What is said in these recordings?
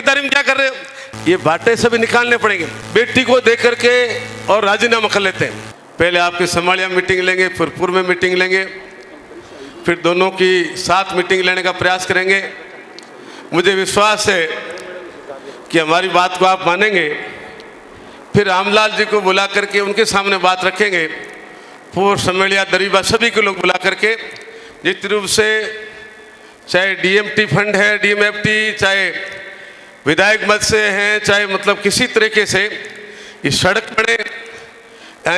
ठेकेदारी में क्या कर रहे हो? ये बातें सभी निकालने पड़ेंगे। बेटी को देख करके और राजीनामा कर लेते हैं। पहले आपके समालिया मीटिंग लेंगे, फिर पूर्व में मीटिंग लेंगे, फिर दोनों की साथ मीटिंग लेने का प्रयास करेंगे। मुझे विश्वास है कि हमारी बात को आप मानेंगे। फिर रामलाल जी को बुला करके उनके सामने बात रखेंगे। पूर्व समेलिया दरीबा सभी के लोग बुला करके निश्चित रूप से, चाहे डीएमटी फंड है, डीएमएफटी, चाहे विधायक मत से हैं, चाहे मतलब किसी तरीके से ये सड़क बने,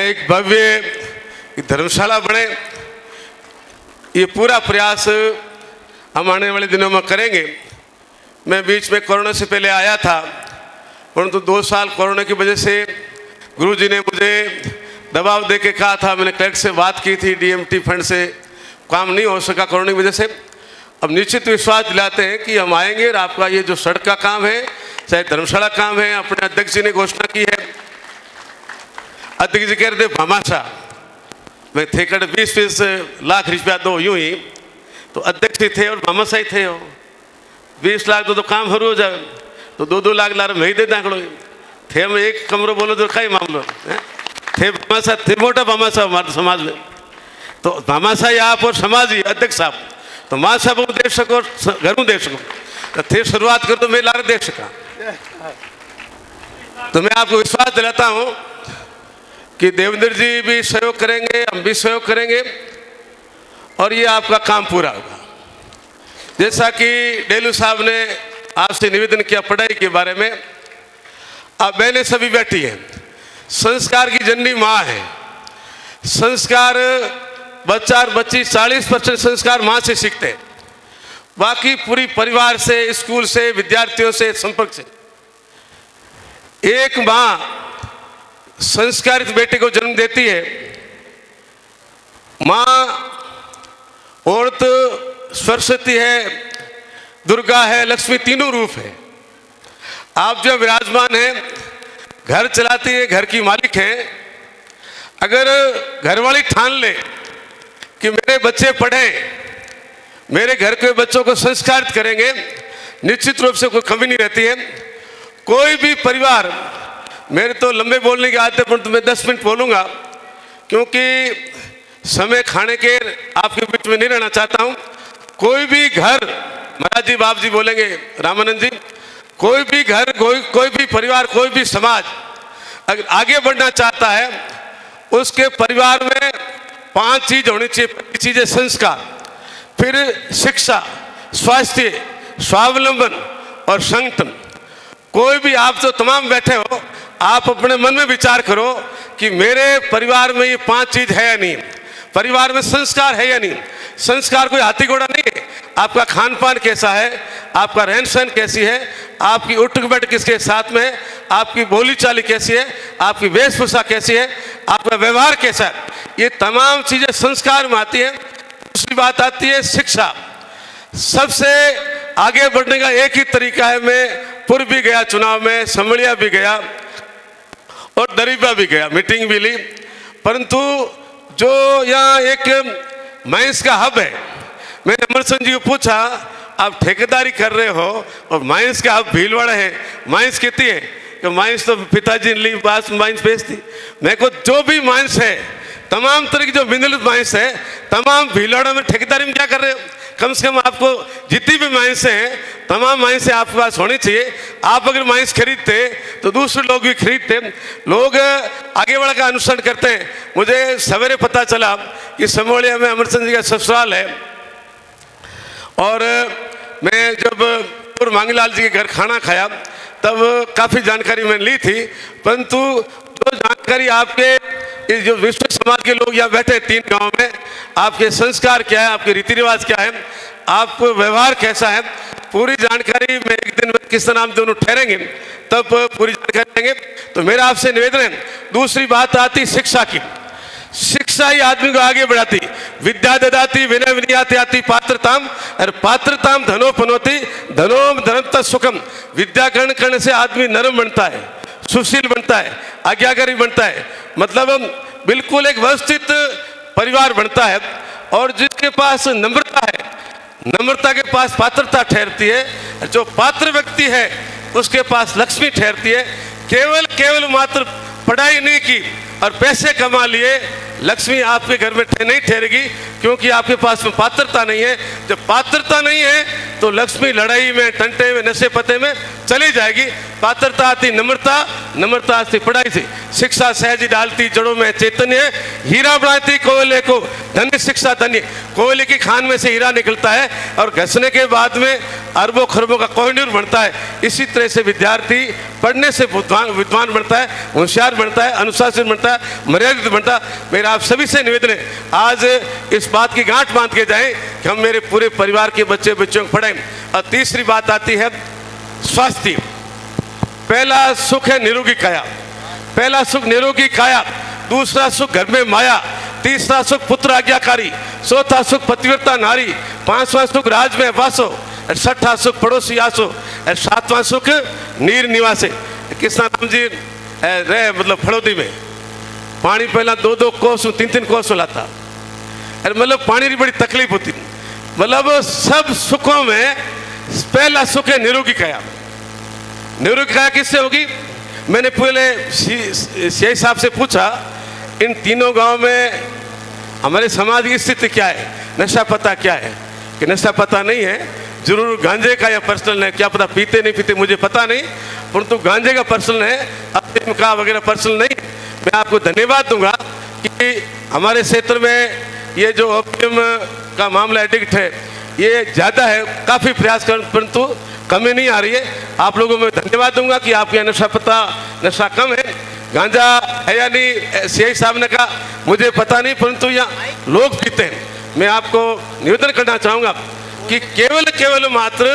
एक भव्य धर्मशाला बने, ये पूरा प्रयास हम आने वाले दिनों में करेंगे। मैं बीच में कोरोना से पहले आया था, परंतु 2 साल कोरोना की वजह से गुरुजी ने मुझे दबाव दे के कहा था, मैंने कलेक्टर से बात की थी, डीएमटी फंड से काम नहीं हो सका कोरोना की वजह से। अब निश्चित विश्वास दिलाते हैं कि हम आएंगे और आपका ये जो सड़क का काम है, चाहे धर्मशाला काम है, अपने अध्यक्ष जी ने घोषणा की है। अध्यक्ष जी कह रहे थे भामाशाह में ठेकर 20-20 लाख रुपया दो, यूं ही तो अध्यक्ष ही थे और भामाशाह ही थे। 20 लाख दो तो काम हरू हो जाए, तो 2-2 लाख लार वही दे दाखड़ो थे। हम एक कमरो बोलो तो कई मामलो थे भामाशाह, थे मोटा भामाशाह हमारे समाज में। तो भामाशाह आप और समाज ही अध्यक्ष साहब, तो माँ साहब को देख सको, घर देख सको, तो थे शुरुआत कर तो मैं लारे देख सका। तो मैं आपको विश्वास दिलाता हूँ कि देवेंद्र जी भी सहयोग करेंगे, हम भी सहयोग करेंगे और ये आपका काम पूरा होगा। जैसा कि डेलू साहब ने आपसे निवेदन किया पढ़ाई के बारे में, अब बहनें सभी बैठी हैं। संस्कार की जननी माँ है। संस्कार बच्चा और बच्ची 40% संस्कार माँ से सीखते हैं, बाकी पूरी परिवार से, स्कूल से, विद्यार्थियों से, संपर्क से। एक माँ संस्कारित बेटे को जन्म देती है। माँ औरत सरस्वती है, दुर्गा है, लक्ष्मी, तीनों रूप है। आप जो विराजमान हैं, घर चलाती है, घर की मालिक हैं। अगर घरवाली ठान ले कि मेरे बच्चे पढ़ें, मेरे घर के बच्चों को संस्कारित करेंगे, निश्चित रूप से कोई कमी नहीं रहती है। कोई भी परिवार, मेरे तो लंबे बोलने की आदत है, परंतु मैं 10 मिनट बोलूँगा क्योंकि समय खाने के आपके बीच में नहीं रहना चाहता हूँ। कोई भी घर, महाराज जी, बाप जी बोलेंगे, रामानंद जी, कोई भी घर, कोई भी परिवार, कोई भी समाज अगर आगे बढ़ना चाहता है, उसके परिवार में 5 चीज होनी चाहिए। पहली चीज है संस्कार, फिर शिक्षा, स्वास्थ्य, स्वावलंबन और संगठन। कोई भी, आप जो तमाम बैठे हो, आप अपने मन में विचार करो कि मेरे परिवार में ये 5 चीज है या नहीं, परिवार में संस्कार है या नहीं। संस्कार कोई हाथी घोड़ा नहीं है। आपका खान पान कैसा है, आपका रहन सहन कैसी है, आपकी उठक बैठक किसके साथ में है, आपकी बोली चाली कैसी है, आपकी वेशभूषा कैसी है, आपका व्यवहार कैसा है, ये तमाम चीजें संस्कार में आती है। दूसरी बात आती है शिक्षा। सबसे आगे बढ़ने का एक ही तरीका है। मैं पूर्व भी गया चुनाव में, समलिया भी गया और दरीबा भी गया, मीटिंग भी ली, परंतु जो यहाँ एक माइंस का हब है, मैंने अमरसन जी को पूछा, आप ठेकेदारी कर रहे हो और माइंस का हब भीलवाड़ा है, माइंस कितनी है? कि माइंस तो पिताजी ने ली, पास माइंस बेचती। मैं को जो भी माइंस है, तमाम तरह की जो मिनरल माइंस है, तमाम भीलवाड़ा में ठेकेदारी में क्या कर रहे हो? कम से कम आपको जितनी भी माइंस हैं, तमाम माइंस आपके पास होनी चाहिए। आप अगर माइंस खरीदते तो दूसरे लोग भी खरीदते, लोग आगे बढ़ का अनुसरण करते हैं। मुझे सवेरे पता चला कि समोलिया में अमरचंद जी का ससुराल है और मैं जब पूर्व मांगीलाल जी के घर खाना खाया तब काफ़ी जानकारी मैंने ली थी, परंतु जो जानकारी आपके जो विश्व समाज के लोग यहाँ बैठे 3 गांव में, आपके संस्कार क्या है, आपके रीति रिवाज क्या है, आपको व्यवहार कैसा है, पूरी जानकारी में एक दिन में किस नाम दोनों ठहरेंगे तब पूरी जानकारी देंगे। तो मेरा आपसे निवेदन है। दूसरी बात आती शिक्षा की। शिक्षा ही आदमी को आगे बढ़ाती। विद्या ददाती विनय विनयाति आती पात्रताम, और पात्रताम धनोपनोति धनोम धनत्त सुखम। विद्या ग्रहण करने से आदमी नरम बनता है, सुशील बनता है, आज्ञाकारी बनता है, मतलब बिल्कुल एक व्यवस्थित परिवार बनता है। और जिसके पास नम्रता है, नम्रता के पास पात्रता ठहरती है। जो पात्र व्यक्ति है उसके पास लक्ष्मी ठहरती है। केवल केवल मात्र पढ़ाई नहीं की और पैसे कमा लिए, लक्ष्मी आपके घर में नहीं ठहरेगी, क्योंकि आपके पास में पात्रता नहीं है। जब पात्रता नहीं है तो लक्ष्मी लड़ाई में, टंटे में, नशे पते में चली जाएगी। पात्रता आती नम्रता, नम्रता आती पढ़ाई से। शिक्षा सहज डालती जड़ों में चैतन्य, हीरा बनाती कोयले को धन्य शिक्षा धन्य। कोयले की खान में से हीरा निकलता है और घसने के बाद में अरबों खरबों का कोहिनूर बनता है। इसी तरह से विद्यार्थी पढ़ने से विद्वान बनता है, होशियार बनता है, अनुशासित बनता है, मर्यादित बनता है। मेरा आप सभी से निवेदन है, आज इस बात की गांठ बांध के जाएं कि हम मेरे पूरे परिवार के बच्चे बच्चों को पढ़ाएं। और तीसरी बात आती है स्वास्थ्य। पहला सुख है निरोगी काया, पहला सुख निरोगी काया, दूसरा सुख घर में माया, तीसरा सुख पुत्र आज्ञाकारी, चौथा सुख पतिव्रता नारी, पांचवा सुख राज में वासो, छठा सुख पड़ोसी आसो, और सातवां सुख नीर निवासे। कृष्णा राम जी रहे मतलब फड़ोदी में पानी पहला 2-2 कोस 3-3 कोस लाता, अरे मतलब पानी की बड़ी तकलीफ होती। मतलब सब सुखों में पहला सुख है निरोगी काया। निरोगी काया किससे होगी? मैंने पहले सीआई साहब से पूछा, इन तीनों गांव में हमारे समाज की स्थिति क्या है, नशा पता क्या है? कि नशा पता नहीं है, जरूर गांजे का या पर्सनल है, क्या पता पीते नहीं पीते मुझे पता नहीं, परंतु गांजे का पर्सनल है, अफीम का वगैरह पर्सनल नहीं। मैं आपको धन्यवाद दूंगा कि हमारे क्षेत्र में ये जो अफीम का मामला एडिक्ट है ये ज़्यादा है, काफ़ी प्रयास कर परंतु कमी नहीं आ रही है। आप लोगों में धन्यवाद दूंगा कि आपके यहाँ नशा पता नशा कम है। गांजा है या नहीं, सीआई साहब ने कहा मुझे पता नहीं, परंतु यहाँ लोग पीते हैं। मैं आपको निवेदन करना चाहूँगा कि केवल केवल मात्र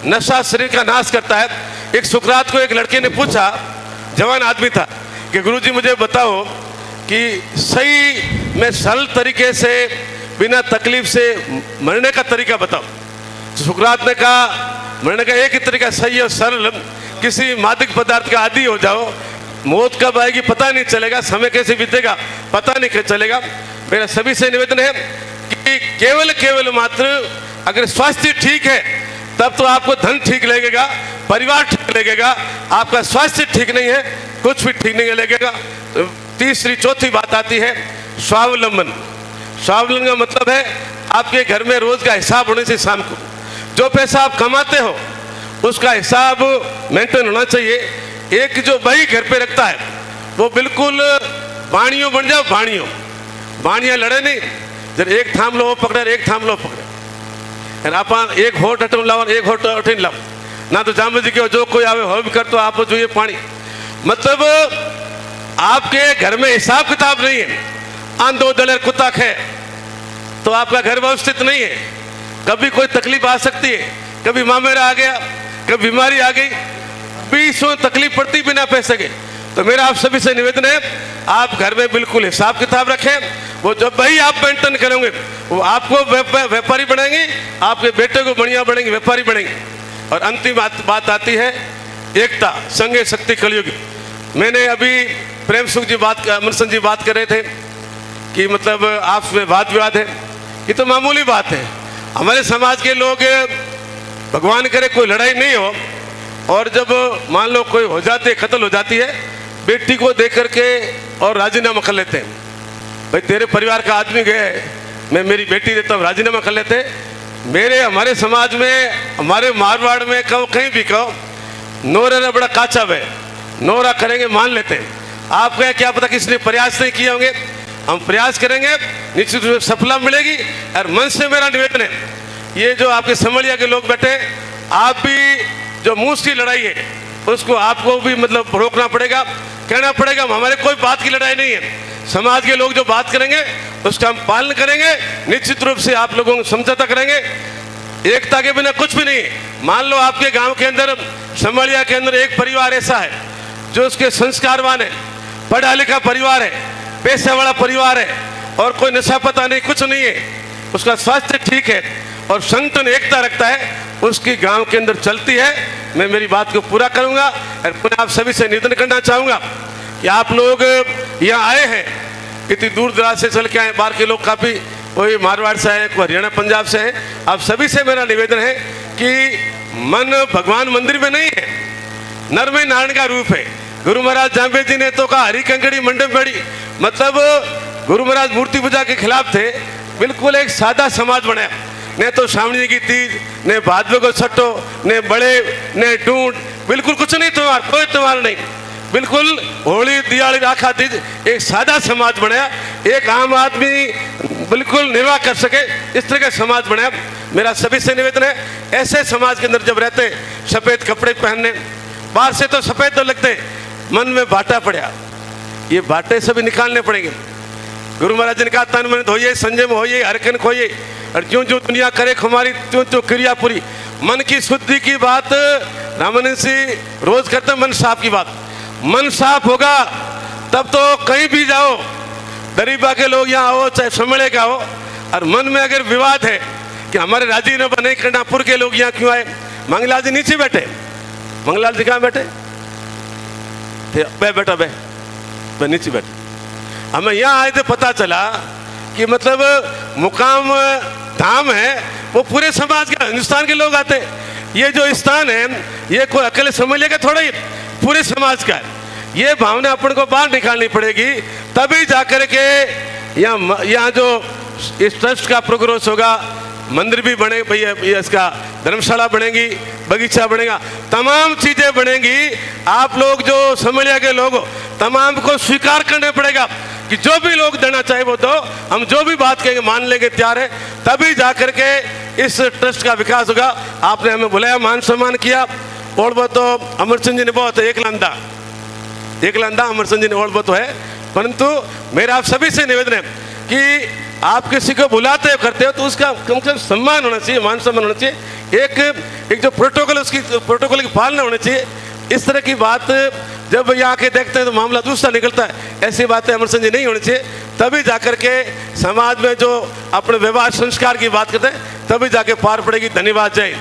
नशा शरीर का नाश करता है। एक सुकरात को एक लड़के ने पूछा, जवान आदमी था, कि गुरुजी मुझे बताओ कि सही में सरल तरीके से बिना तकलीफ से मरने का तरीका बताओ। सुकरात ने कहा मरने का एक ही तरीका सही और सरल, किसी मादक पदार्थ का आदी हो जाओ, मौत कब आएगी पता नहीं चलेगा, समय कैसे बीतेगा पता नहीं चलेगा। मेरा सभी से निवेदन है कि केवल केवल मात्र अगर स्वास्थ्य ठीक है तब तो आपको धन ठीक लगेगा, परिवार ठीक लगेगा। आपका स्वास्थ्य ठीक नहीं है कुछ भी ठीक नहीं लगेगा। तीसरी चौथी बात आती है स्वावलंबन। स्वावलंबन का मतलब है आपके घर में रोज का हिसाब होने से शाम को जो पैसा आप कमाते हो उसका हिसाब मेंटेन होना चाहिए। एक जो भाई घर पे रखता है वो बिल्कुल बाणियों बन जाओ, बाणियाँ लड़े नहीं, जब एक थाम लो वो पकड़े, एक थाम लो पकड़े, आप एक होट हटन लाओ एक होट हटन लाओ ना, तो जाम जी के जो कोई आवे हो भी कर तो आप जो ये पानी, मतलब आपके घर में हिसाब किताब नहीं है। आंधो दलेर कुत्ता खे तो आपका घर व्यवस्थित नहीं है। कभी कोई तकलीफ आ सकती है, कभी मामेरा आ गया, कभी बीमारी आ गई, 20 तकलीफ पड़ती बिना पैसे के। तो मेरा आप सभी से निवेदन है आप घर में बिल्कुल हिसाब किताब रखें। वो जब भाई आप मेंटेन करेंगे वो आपको व्यापारी बनाएंगे, आपके बेटे को बढ़िया बढ़ेंगे, व्यापारी बनेंगे। और अंतिम बात आती है एकता, संगे शक्ति कलयुग। मैंने अभी प्रेम सुख जी अमरसन जी बात कर रहे थे कि मतलब आपस में वाद विवाद है, ये तो मामूली बात है। हमारे समाज के लोग भगवान करे कोई लड़ाई नहीं हो, और जब मान लो कोई हो जाती है, कत्ल हो जाती है, बेटी को देख करके और राजीनामा कर लेते हैं। भाई तेरे परिवार का आदमी गए, मैं मेरी बेटी देता हूँ, राजीनामा कर लेते हैं। मेरे हमारे समाज में, हमारे मारवाड़ में कहो कहीं भी कहो, नोरा ने बड़ा काचा है, नोरा करेंगे मान लेते हैं। आप कहें क्या पता किसने प्रयास नहीं किए होंगे, हम प्रयास करेंगे निश्चित रूप से सफलता मिलेगी। और मन से मेरा निवेदन है, ये जो आपके समलिया के लोग बैठे, आप भी जो मुंह की लड़ाई है उसको आपको भी मतलब रोकना पड़ेगा, कहना पड़ेगा हमारे कोई बात की लड़ाई नहीं है। समाज के लोग जो बात करेंगे उसका हम पालन करेंगे, निश्चित रूप से आप लोगों को समझौता करेंगे। एकता के बिना कुछ भी नहीं। मान लो आपके गांव के अंदर, समलिया के अंदर एक परिवार ऐसा है जो उसके संस्कारवान है, पढ़ा लिखा परिवार है, पैसे वाला परिवार है, और कोई नशा पता नहीं, कुछ नहीं है, उसका स्वास्थ्य ठीक है और संगठन एकता रखता है, उसकी गांव के अंदर चलती है। मैं मेरी बात को पूरा करूंगा और पुनः आप सभी से निवेदन करना चाहूंगा कि आप लोग यहाँ आए हैं, इतनी दूर दराज से चल के आए, बाहर के लोग काफ़ी, कोई मारवाड़ से है, कोई हरियाणा पंजाब से है। आप सभी से मेरा निवेदन है कि मन भगवान मंदिर में नहीं है, नर में नारायण का रूप है। गुरु महाराज जाम्बे जी ने तो कहा हरी कंकड़ी मंडप बड़ी, मतलब गुरु महाराज मूर्ति पूजा के खिलाफ थे। बिल्कुल एक सादा समाज बनाया, न तो सामने की तीज, न भादवे को छठो, न बड़े न टूट, बिल्कुल कुछ नहीं त्योहार, कोई त्योहार नहीं। बिल्कुल होली दिवाली राखा तीज, एक सादा समाज बनाया, एक आम आदमी बिल्कुल निर्वाह कर सके इस तरह का समाज बनाया। मेरा सभी से निवेदन है, ऐसे समाज के अंदर जब रहते, सफेद कपड़े पहनने, बाहर से तो सफेद तो लगते, मन में बाटा पड़ा, ये बाटे सभी निकालने पड़ेंगे। गुरु महाराज ने कहा तन मन धोइए, संजय में होइए, हरकन खोइए, और ज्यों ज्यों दुनिया करे खुमारी त्यों त्यों क्रिया पूरी। मन की शुद्धि की बात रामानंद सिंह रोज करते, मन साफ की बात। मन साफ होगा तब तो कहीं भी जाओ, दरीबा के लोग यहाँ हो चाहे सम्मेले का हो, और मन में अगर विवाद है कि हमारे राजी न बने, कर्णापुर के लोग यहाँ क्यों आए, मंगलाल जी नीचे बैठे, मंगलाल जी कहाँ बैठे थे, बेटा बे नीचे बैठे। हमें यहाँ आए थे, पता चला कि मतलब मुकाम धाम है वो पूरे समाज का, हिंदुस्तान के लोग आते। ये जो स्थान है ये कोई अकेले समझ लेगा थोड़ा, ही पूरे समाज का है। ये भावना अपन को बाहर निकालनी पड़ेगी, तभी जाकर के यहाँ जो इस ट्रस्ट का प्रोग्रेस होगा। मंदिर भी बने भैया, इसका धर्मशाला बनेगी, बगीचा बनेगा, तमाम चीजें बनेंगी। आप लोग जो समलिया के लोग हो, तमाम को स्वीकार करने पड़ेगा कि जो भी लोग देना चाहे वो दो, हम जो भी बात कहेंगे मान लेंगे, तैयार है, तभी जाकर के इस ट्रस्ट का विकास होगा। आपने हमें बुलाया, मान सम्मान किया, और वो तो अमर सिंह जी ने बहुत एक लंदा अमर सिंह जी ने और वो तो है, परंतु मेरा आप सभी से निवेदन है कि आप किसी को बुलाते हो करते हो तो उसका कम से कम सम्मान होना चाहिए, मान सम्मान होना चाहिए, एक जो प्रोटोकॉल, उसकी प्रोटोकॉल की पालना होनी चाहिए। इस तरह की बात जब यहाँ के देखते हैं तो मामला दूसरा निकलता है, ऐसी बातें अमर सिंह जी नहीं होनी चाहिए। तभी जाकर के समाज में जो अपने व्यवहार संस्कार की बात करते हैं, तभी जाके पार पड़ेगी। धन्यवाद, जय।